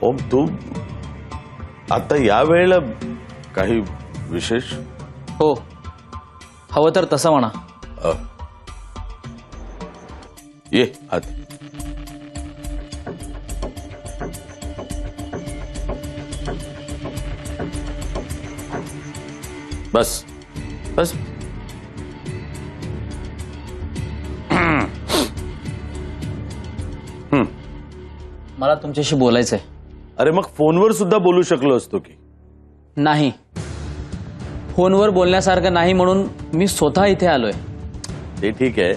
ओम, तू आता या वेळेला काही विशेष? हो, हवं तर तसं म्हणा. ये आत. बस बस. मला तुमच्याशी बोलायचंय. अरे मग फोनवर सुद्धा बोलू शकलो असतो की. नाही, फोनवर बोलण्यासारखं नाही म्हणून मी स्वतः इथे आलोय. ते ठीक आहे,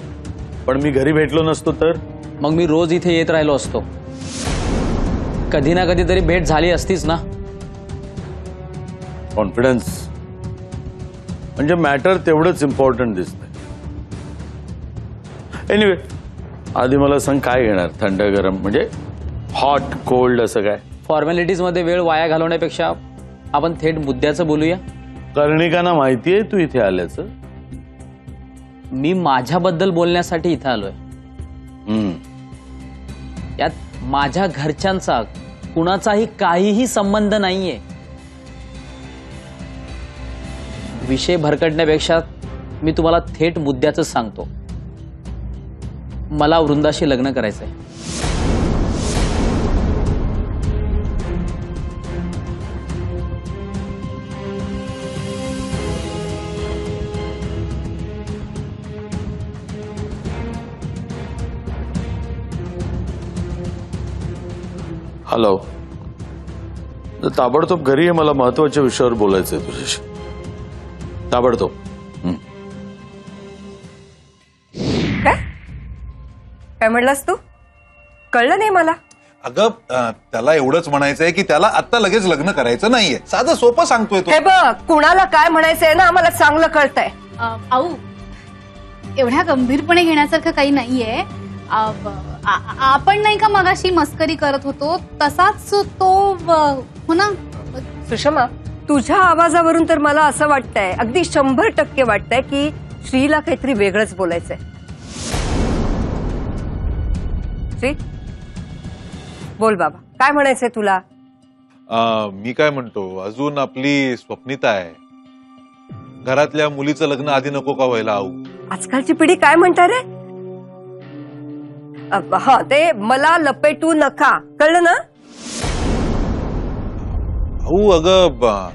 पण मी घरी भेटलो नसतो तर? मग मी रोज इथे येत राहिलो असतो. कधी ना कधी तरी भेट झाली असतीच ना. कॉन्फिडन्स म्हणजे मॅटर तेवढंच इम्पॉर्टंट दिसतंय. एनिवे, आधी मला सांग, काय घेणार? थंड गरम म्हणजे हॉट कोल्ड असं काय? फॉर्मॅलिटीज मध्ये वेळ वाया घालवण्यापेक्षा आपण थेट मुद्द्याचं बोलूया. कर्णिकांना माहिती आहे तू इथे आल्याचं? मी माझ्याबद्दल बोलण्यासाठी इथे आलोय. यात माझ्या घरच्यांचा कुणाचाही काहीही संबंध नाहीये. विषय भरकटण्यापेक्षा मी तुम्हाला थेट मुद्द्याचं सांगतो. मला वृंदाशी लग्न करायचंय. हॅलो, ताबडतोब घरी आहे. मला महत्वाच्या विषयावर बोलायचंय तुझ्याशी. ताबडतोब. काय म्हणलास तू? कळलं नाही मला. अगं, त्याला एवढंच म्हणायचंय की त्याला आता लगेच लग्न करायचं नाहीये. साधं सोपं सांगतोय तो. हे बघ, कुणाला काय म्हणायचंय ना आम्हाला चांगलं कळतंय. आऊ, एवढ्या गंभीरपणे घेण्यासारखं काही नाहीये. आपण नाही का मगाशी मस्करी करत होतो तसाच तो हो ना. सुषमा, तुझ्या आवाजावरून तर मला असं वाटतंय, अगदी 100% वाटतंय की श्रीला काहीतरी वेगळंच बोलायचंय. श्री, बोल बाबा, काय म्हणायचंय तुला? मी काय म्हणतो, अजून आपली स्वप्निता आहे. घरातल्या मुलीचं लग्न आधी नको का व्हायला? आऊ, आजकालची पिढी काय म्हणता रे? हा, ते मला लपेटू नका, कळलं ना? आऊ, अगं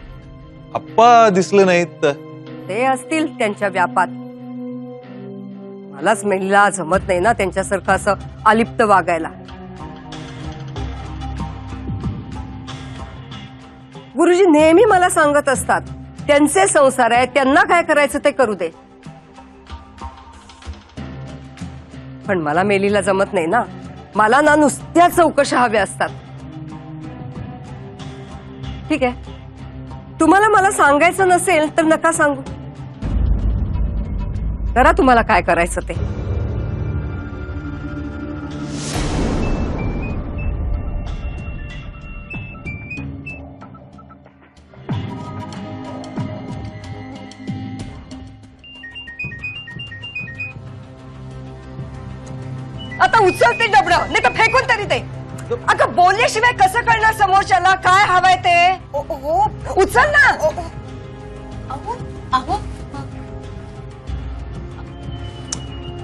आप्पा दिसले नाहीत. ते असतील त्यांच्या व्यापात. मलाच महिला जमत नाही ना त्यांच्यासारखं असं अलिप्त वागायला. गुरुजी नेहमी मला सांगत असतात, त्यांचे संसार आहे, त्यांना काय करायचं ते करू दे. पण मला मेलीला जमत नाही ना. मला ना नुसत्या चौकशा हव्या असतात. ठीक आहे, तुम्हाला मला सांगायचं नसेल तर नका सांगू. करा तुम्हाला काय करायचं ते. आता उचलते डबडं, नाही तर फेकून तरी दे. अगं, बोलल्याशिवाय कसं कळणार समोरच्याला काय हवंय ते? हो, उचल ना. अहो अहो,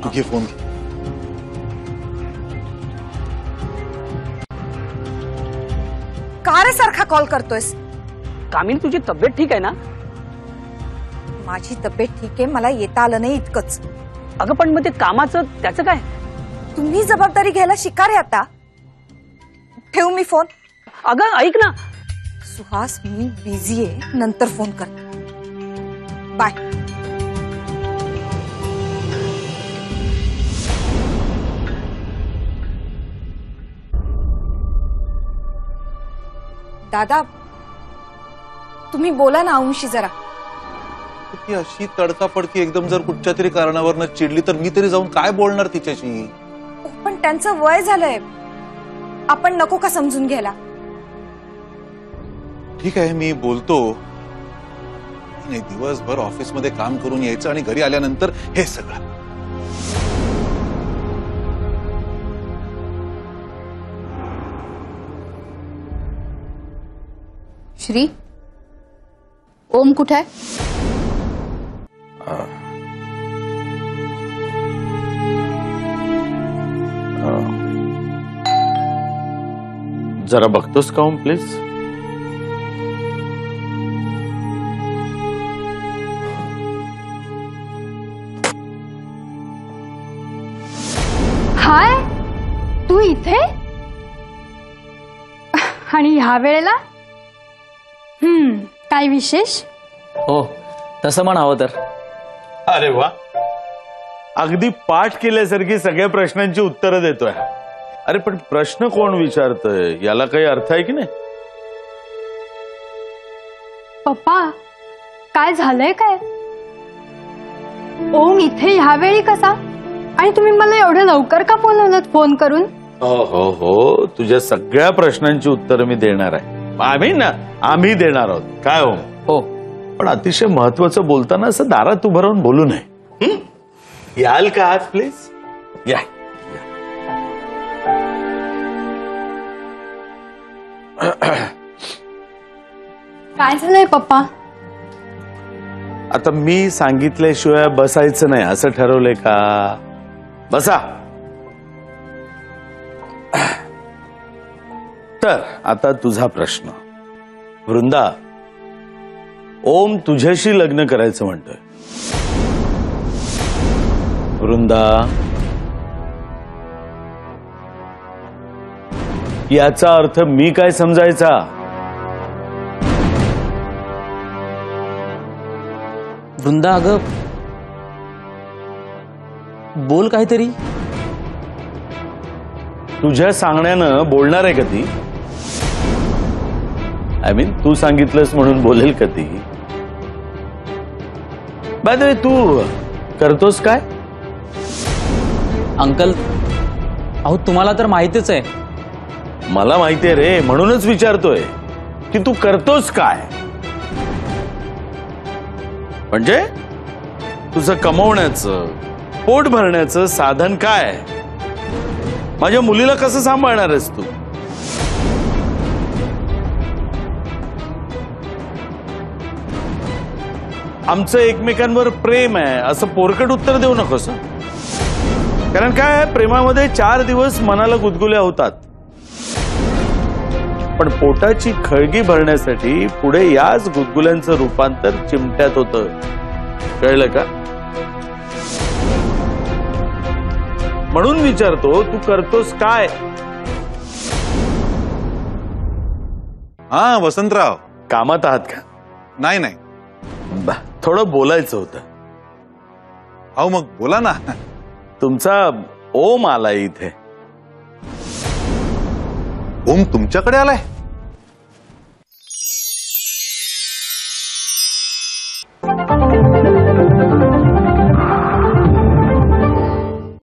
तू घे फोन. का रे सारखा कॉल करतोयस? कामिनी, तुझी तब्येत ठीक आहे ना? माझी तब्येत ठीक आहे, मला येता आलं नाही इतकंच. अगं, पण मग ते कामाचं त्याचं काय? तुम्ही जबाबदारी घ्यायला शिका रे आता. ठेवू मी फोन? अगं ऐक ना. सुहास, मी बिझी आहे, नंतर फोन कर. बाय. दादा, तुम्ही बोला ना अंशी जरा. ती अशी तडकाफडकी एकदम जर कुठच्या तरी कारणावरनं चिडली तर मी तरी जाऊन काय बोलणार तिच्याशी? पण त्यांचं वय झालंय, आपण नको का समजून घ्यायला? ठीक आहे, मी बोलतो. नाही, दिवसभर ऑफिसमध्ये काम करून यायचं आणि घरी आल्यानंतर हे सगळं. श्री, ओम कुठे आहे? जरा बघतोस का ओम प्लीज? हाय, तू इथे आणि ह्या वेळेला? काय विशेष? हो, तसं म्हणावं तर. अरे वा, अगदी पाठ केल्यासारखी सगळ्या प्रश्नांची उत्तरं देतोय. अरे पण प्रश्न कोण विचारतोय याला काही अर्थ आहे की नाही? पप्पा, काय झालंय काय? ओम इथे ह्यावेळी कसा? आणि तुम्ही मला एवढं लवकर का बोलवलं फोन करून? हो हो हो, तुझ्या सगळ्या प्रश्नांची उत्तरं मी देणार आहे. आम्ही देणार आहोत. काय हो? हो. पण अतिशय महत्वाचं बोलताना असं दारात उभं राहून बोलू नये. याल का आत प्लीज? या. काय झालंय पप्पा? आता मी सांगितल्याशिवाय बसायचं नाही असं ठरवलंय का? बसा. तर आता तुझा प्रश्न. वृंदा, ओम तुझ्याशी लग्न करायचं म्हणतोय. वृंदा, याचा अर्थ मी काय समजायचा? वृंदा, अगं बोल काहीतरी. तुझ्या सांगण्यानं बोलणार आहे का ती? तू सांगितलंस म्हणून बोलेल का ती? बाय द वे, तू करतोस काय? अंकल, अहो तुम्हाला तर माहितीच आहे. मला माहिती आहे रे, म्हणूनच विचारतोय की तू करतोस काय. म्हणजे तुझं कमवण्याचं, पोट भरण्याचं साधन काय? माझ्या मुलीला कसं सांभाळणार आहेस तू? आमचं एकमेकांवर प्रेम आहे असं पोरकट उत्तर देऊ नकोस. कारण काय, प्रेमामध्ये 4 दिवस मनाला गुदगुल्या होतात, पण पोटाची खळगी भरण्यासाठी पुढे याच गुदगुल्यांचं रूपांतर चिमट्यात होतं. कळलं का? म्हणून विचारतो, तू करतोस काय? हा वसंतराव, कामात आहात का? नाही नाही. थोडं बोलायचं होतं. अहो मग बोला ना. तुमचा ओम आलाय इथे. ओम तुमच्याकडे आलाय?